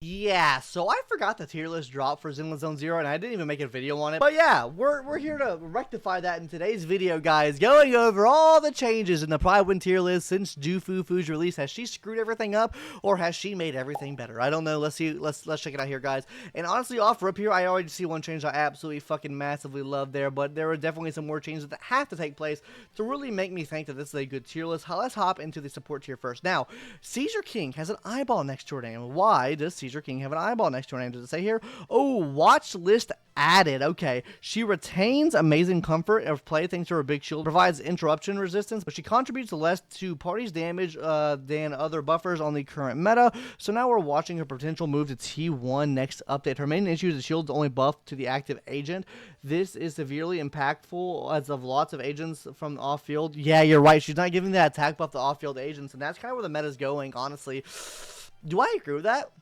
Yeah, so I forgot the tier list drop for Zenless Zone 0, and I didn't even make a video on it. But yeah, we're here to rectify that in today's video, guys, going over all the changes in the Prydwen tier list since Jufufu's release. Has she screwed everything up, or has she made everything better? I don't know. Let's see. Let's check it out here, guys. And honestly, off rip here, I already see one change I absolutely fucking massively love there, but there are definitely some more changes that have to take place to really make me think that this is a good tier list. Let's hop into the support tier first. Now, Caesar King has an eyeball next to her name. Why does Caesar King have an eyeball next to her name? Does it say here? Oh, watch list added. Okay, she retains amazing comfort of play thanks to her big shield, provides interruption resistance, but she contributes less to party's damage than other buffers on the current meta. So now we're watching her potential move to T1 next update. Her main issue is the shield's only buff to the active agent. This is severely impactful as of lots of agents from off field. Yeah, you're right. She's not giving that attack buff to off field agents, and that's kind of where the meta's going, honestly. Do I agree with that?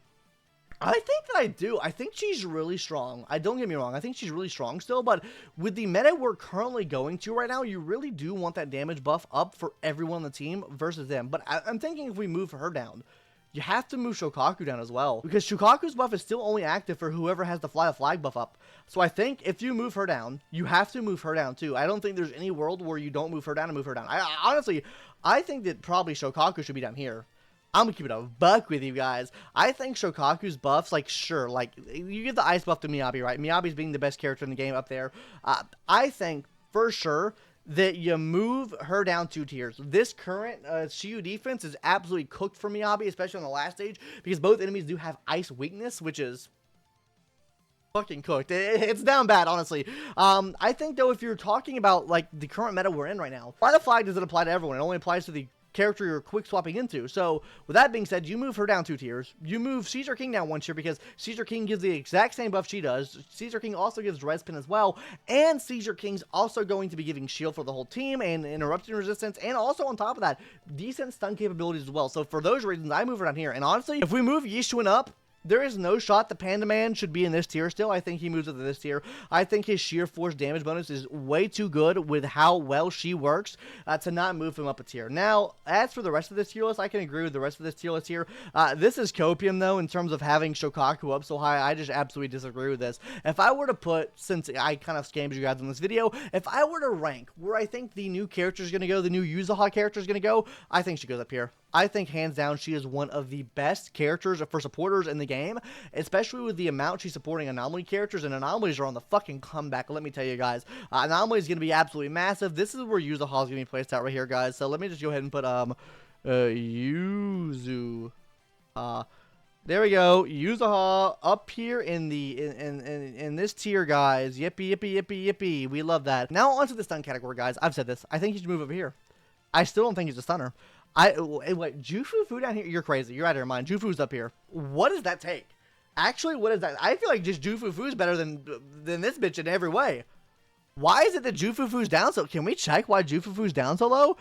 I think that I do. I think she's really strong. Don't get me wrong. I think she's really strong still, but with the meta we're currently going to right now, you really do want that damage buff up for everyone on the team versus them. But I'm thinking if we move her down, you have to move Shokaku down as well, because Shokaku's buff is still only active for whoever has the fly the flag buff up. So I think if you move her down, you have to move her down too. I don't think there's any world where you don't move her down and move her down. Honestly, I think that probably Shokaku should be down here. I'm gonna keep it a buck with you guys. I think Shokaku's buffs, like, sure, like, you give the ice buff to Miyabi, right? Miyabi's being the best character in the game up there. I think, for sure, that you move her down 2 tiers. This current Shiyu defense is absolutely cooked for Miyabi, especially on the last stage, because both enemies do have ice weakness, which is fucking cooked. It's down bad, honestly. I think, though, if you're talking about, like, the current meta we're in right now, Fly the Flag doesn't apply to everyone. It only applies to the character you're quick swapping into. So with that being said, you move her down 2 tiers. You move Caesar King down 1 tier, because Caesar King gives the exact same buff she does. Caesar King also gives res pin as well, and Caesar King's also going to be giving shield for the whole team and interruption resistance, and also on top of that, decent stun capabilities as well. So for those reasons, I move her down here. And honestly, if we move Yishuin up, there is no shot the Panda Man should be in this tier still. I think he moves into this tier. I think his sheer force damage bonus is way too good with how well she works to not move him up a tier. Now, as for the rest of this tier list, I can agree with the rest of this tier list here. This is copium, though, in terms of having Shokaku up so high. I just absolutely disagree with this. If I were to put, since I kind of scammed you guys in this video, if I were to rank where I think the new character is going to go, the new Yuzuha character is going to go, I think she goes up here. I think, hands down, she is one of the best characters for supporters in the game, especially with the amount she's supporting Anomaly characters, and Anomalies are on the fucking comeback, let me tell you guys. Anomaly is going to be absolutely massive. This is where Yuzuha is going to be placed out right here, guys. So let me just go ahead and put, Yuzu. There we go. Yuzuha up here in the in this tier, guys. Yippee, yippee, yippee, yippee. We love that. Now onto the stun category, guys. I've said this. I think he should move over here. I still don't think he's a stunner. Wait, Jufufu down here? You're crazy. You're out of your mind. Jufufu's up here. What does that take? Actually, what is that? I feel like just Jufufu's better than this bitch in every way. Why is it that Jufufu's down so? Can we check why Jufufu's down so low?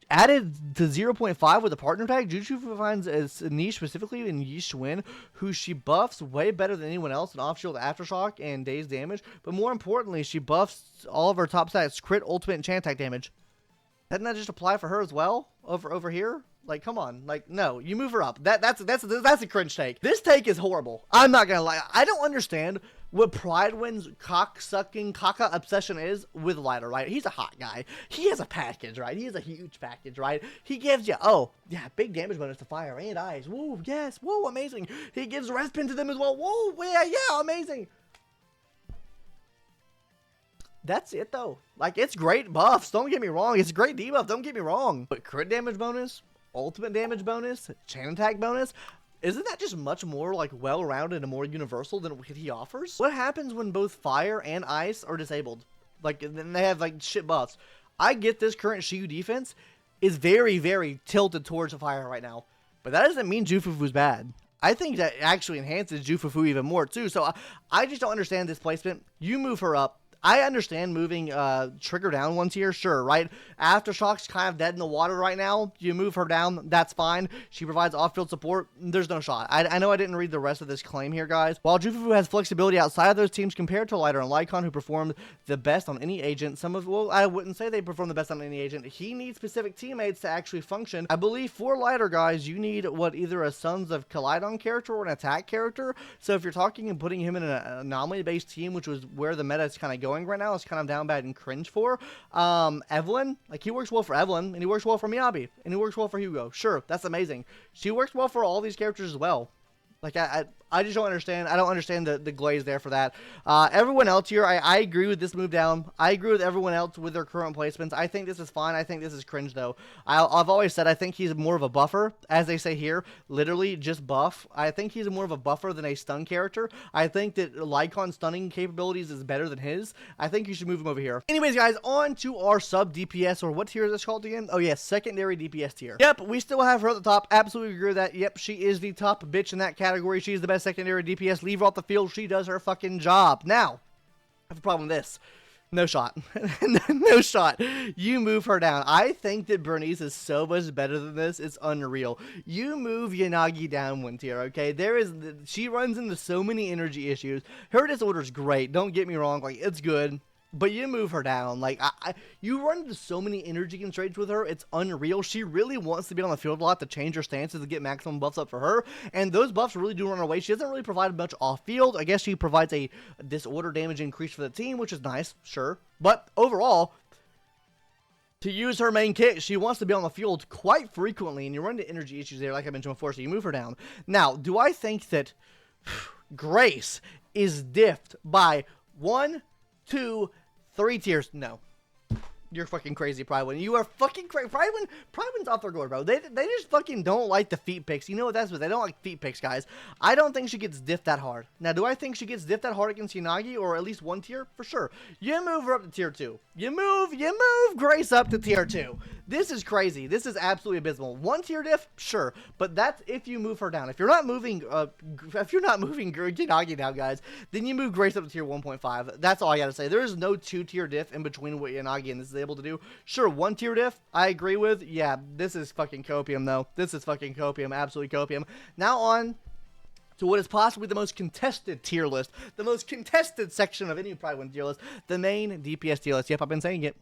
Added to 0.5 with a partner tag, Jufufu finds a niche specifically in Yishuin, who she buffs way better than anyone else in off-shield aftershock and dazed damage. But more importantly, she buffs all of her top stats, crit, ultimate, and chant attack damage. Doesn't that just apply for her as well over here? Like, come on. Like, no, you move her up. That's a cringe take. This take is horrible. I'm not gonna lie. I don't understand what Prydwen's cock-sucking caca obsession is with Lighter, right? He's a hot guy. He has a package, right? He has a huge package, right? He gives you, oh, yeah, big damage bonus to fire and ice. Woo, yes, woo, amazing. He gives res pin to them as well. Woo, yeah, amazing. That's it, though. Like, it's great buffs. Don't get me wrong. It's great debuff. Don't get me wrong. But crit damage bonus, ultimate damage bonus, chain attack bonus, isn't that just much more, like, well-rounded and more universal than what he offers? What happens when both fire and ice are disabled? Like, then they have, like, shit buffs. I get this current Shiyu defense is very, very tilted towards the fire right now. But that doesn't mean Jufufu's bad. I think that actually enhances Jufufu even more, too. So I just don't understand this placement. You move her up. I understand moving Trigger down 1 tier, sure, right? Aftershock's kind of dead in the water right now. You move her down, that's fine. She provides off-field support. There's no shot. I know I didn't read the rest of this claim here, guys. While Jufufu has flexibility outside of those teams compared to Lighter and Lycon, who performed the best on any agent, well, I wouldn't say they perform the best on any agent. He needs specific teammates to actually function. I believe for Lighter, guys, you need either a Sons of Kalydon character or an attack character. So if you're talking and putting him in an anomaly-based team, which was where the meta is kind of going right now, it's kind of down bad and cringe for. Evelyn, like, he works well for Evelyn, and he works well for Miyabi, and he works well for Hugo. Sure, that's amazing. She works well for all these characters as well. Like, I just don't understand. I don't understand the glaze there for that. Everyone else here, I agree with this move down. I agree with everyone else with their current placements. I think this is fine. I think this is cringe, though. I've always said I think he's more of a buffer, as they say here. Literally, just buff. I think he's more of a buffer than a stun character. I think that Lycon's stunning capabilities is better than his. I think you should move him over here. Anyways, guys, on to our sub DPS, or what tier is this called again? Oh, yeah, secondary DPS tier. Yep, we still have her at the top. Absolutely agree with that. Yep, she is the top bitch in that category. She's the best secondary DPS. Leave her off the field. She does her fucking job. Now, I have a problem with this. No shot. No shot. You move her down. I think that Bernice is so much better than this. It's unreal. You move Yanagi down 1 tier, okay? She runs into so many energy issues. Her disorder is great. Don't get me wrong. Like, it's good. But you move her down. Like, you run into so many energy constraints with her. It's unreal. She really wants to be on the field a lot to change her stances to get maximum buffs up for her. And those buffs really do run away. She doesn't really provide much off field. I guess she provides a disorder damage increase for the team, which is nice, sure. But overall, to use her main kit, she wants to be on the field quite frequently. And you run into energy issues there, like I mentioned before, so you move her down. Now, do I think that Grace is diffed by 1, 2, 3 tiers? No. You're fucking crazy, Prydwen. You are fucking crazy. Prydwen's off their gourd, bro. They just fucking don't like the feet picks. You know what that's what? They don't like feet picks, guys. I don't think she gets diffed that hard. Now, do I think she gets diffed that hard against Yanagi, or at least 1 tier? For sure. You move her up to tier 2. You move Grace up to tier 2. This is crazy. This is absolutely abysmal. 1 tier diff? Sure. But that's if you move her down. If you're not moving Yanagi down, guys, then you move Grace up to tier 1.5. That's all I gotta say. There is no 2 tier diff in between what Yanagi and this is able to do. Sure, 1 tier diff, I agree with. Yeah, this is fucking copium, though. This is fucking copium. Absolutely copium. Now on to what is possibly the most contested tier list. The most contested section of any Prydwen tier list. The main DPS tier list. Yep, I've been saying it.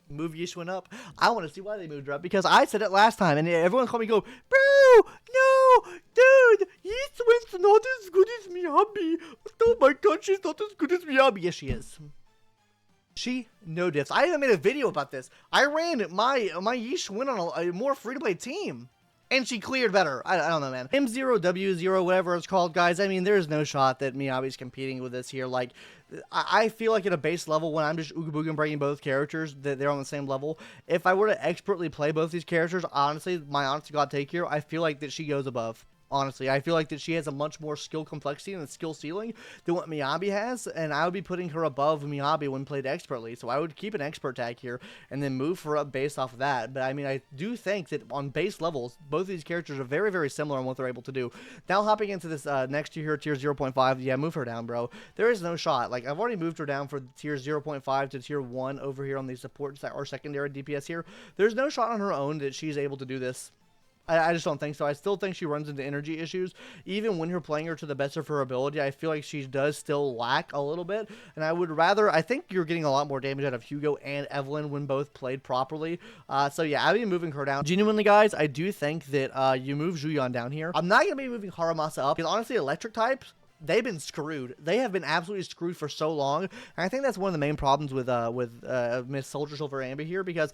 Move Yishwin up. I want to see why they moved her up, because I said it last time, and everyone called me go, bro, no, dude, Yishwin's not as good as Miyabi. Oh my god, she's not as good as Miyabi. Yes, she is. She no diffs. I even made a video about this. I ran my Yishwin on a more free-to-play team, and she cleared better. I don't know, man. M0, W0, whatever it's called, guys. I mean, there's no shot that Miyabi's competing with this here. Like, I feel like at a base level, when I'm just Ooga Booga bringing both characters, that they're on the same level. If I were to expertly play both these characters, honestly, my honest to God take here, I feel like that she goes above. Honestly, I feel like that she has a much more skill complexity and skill ceiling than what Miyabi has, and I would be putting her above Miyabi when played expertly. So I would keep an expert tag here and then move her up based off of that. But I mean, I do think that on base levels, both of these characters are very, very similar in what they're able to do. Now hopping into this next tier here, tier 0.5, yeah, move her down, bro. There is no shot. Like, I've already moved her down for tier 0.5 to tier 1 over here on the support or secondary DPS here. There's no shot on her own that she's able to do this. I just don't think so. I still think she runs into energy issues. Even when you're playing her to the best of her ability, I feel like she does still lack a little bit. And I think you're getting a lot more damage out of Hugo and Evelyn when both played properly. So yeah, I'd be moving her down. Genuinely, guys, I do think that you move Zhuyan down here. I'm not going to be moving Haramasa up, because honestly, electric types, they've been screwed. They have been absolutely screwed for so long. And I think that's one of the main problems with Miss Soldier Silver Amber here, because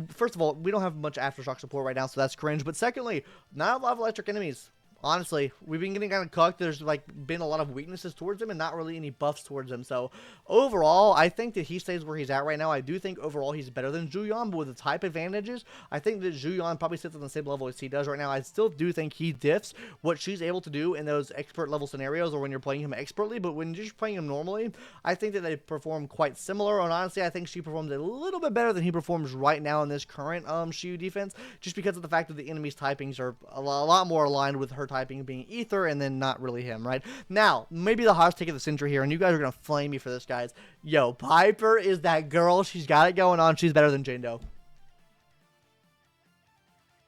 first of all, we don't have much aftershock support right now, so that's cringe. But secondly, not a lot of electric enemies. Honestly, we've been getting kind of cucked. There's like been a lot of weaknesses towards him and not really any buffs towards him. So overall, I think that he stays where he's at right now. I do think overall he's better than Zhuyan, but with the type advantages, I think that Zhuyan probably sits on the same level as he does right now. I still do think he diffs what she's able to do in those expert level scenarios, or when you're playing him expertly. But when you're just playing him normally, I think that they perform quite similar. And honestly, I think she performs a little bit better than he performs right now in this current Shiyu defense, just because of the fact that the enemy's typings are a lot more aligned with her type typing being Ether, and then not really him, right? Now, maybe the hottest take of the century here, and you guys are going to flame me for this, guys. Yo, Piper is that girl. She's got it going on. She's better than Jane Doe.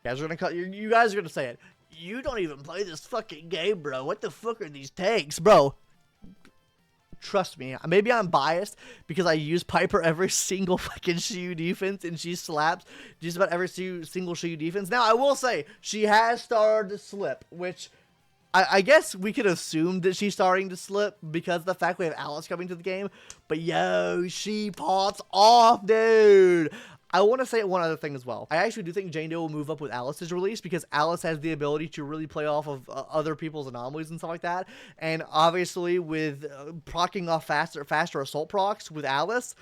You guys are going to you guys are going to say it. You don't even play this fucking game, bro. What the fuck are these takes, bro? Trust me, maybe I'm biased because I use Piper every single fucking Shiyu defense, and she slaps just about every single Shiyu defense. Now, I will say, she has started to slip, which I guess we could assume that she's starting to slip because of the fact we have Alice coming to the game. But yo, she pops off, dude. I want to say one other thing as well. I actually do think Jane Doe will move up with Alice's release because Alice has the ability to really play off of other people's anomalies and stuff like that. And obviously with proccing off faster assault procs with Alice,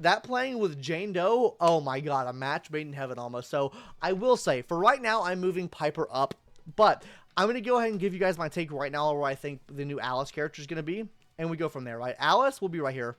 that playing with Jane Doe, oh my god, a match made in heaven almost. So I will say, for right now, I'm moving Piper up. But I'm going to go ahead and give you guys my take right now where I think the new Alice character is going to be. And we go from there, right? Alice will be right here.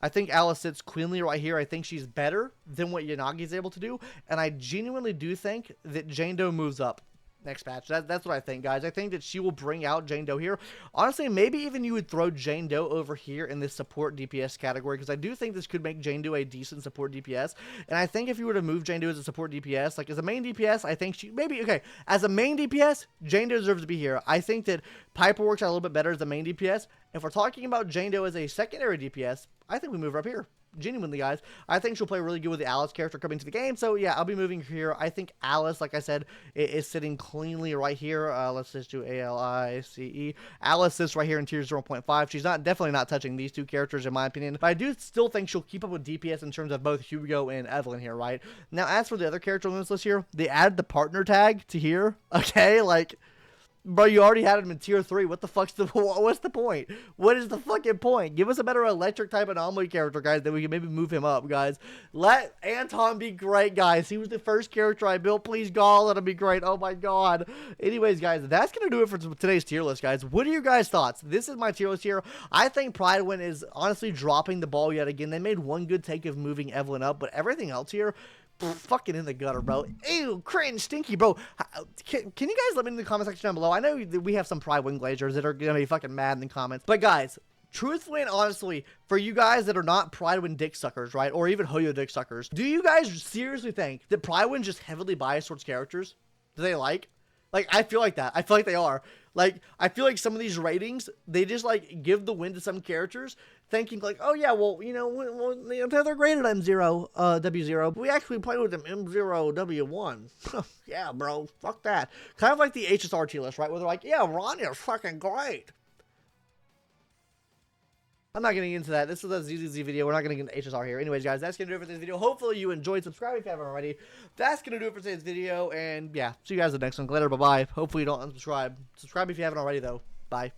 I think Alice sits queenly right here. I think she's better than what Yanagi's able to do. And I genuinely do think that Jane Doe moves up next patch. That's what I think, guys. I think that she will bring out Jane Doe here. Honestly, maybe even you would throw Jane Doe over here in this support DPS category, because I do think this could make Jane Doe a decent support DPS. And I think if you were to move Jane Doe as a support DPS, like as a main DPS, I think she maybe, okay, as a main DPS, Jane Doe deserves to be here. I think that Piper works out a little bit better as a main DPS. If we're talking about Jane Doe as a secondary DPS, I think we move her up here. Genuinely, guys. I think she'll play really good with the Alice character coming to the game. So, yeah, I'll be moving here. I think Alice, like I said, is sitting cleanly right here. Let's just do ALICE. Alice sits right here in tier 0.5. She's definitely not touching these two characters, in my opinion. But I do still think she'll keep up with DPS in terms of both Hugo and Evelyn here, right? Now, as for the other characters on this list here, they added the partner tag to here. Okay, like... Bro, you already had him in tier 3. What the fuck's what's the point? What is the fucking point? Give us a better electric type anomaly character, guys, that we can maybe move him up, guys. Let Anton be great, guys. He was the first character I built. Please, God, let him be great. Oh, my God. Anyways, guys, that's going to do it for today's tier list, guys. What are your guys' thoughts? This is my tier list here. I think Prydwen is honestly dropping the ball yet again. They made one good take of moving Evelyn up, but everything else here... fucking in the gutter, bro. Ew, cringe, stinky, bro. Can you guys let me in the comment section down below? I know that we have some Prydwen glazers that are gonna be fucking mad in the comments, but guys, truthfully and honestly, for you guys that are not Prydwen dick suckers, right, or even Hoyo dick suckers, do you guys seriously think that Prydwen just heavily biased towards characters? Do they like, I feel like that. I feel like they are. Like, I feel like some of these ratings, they just, like, give the win to some characters, thinking, like, oh, yeah, well, you know, they're graded M0, W0. We actually played with them M0, W1. Yeah, bro, fuck that. Kind of like the HSR tier list, right? Where they're like, yeah, Ronya's fucking great. I'm not getting into that. This is a ZZZ video. We're not going to get into HSR here. Anyways, guys, that's going to do it for this video. Hopefully you enjoyed. Subscribe if you haven't already. That's going to do it for today's video. And yeah, see you guys in the next one. Later. Bye-bye. Hopefully you don't unsubscribe. Subscribe if you haven't already, though. Bye.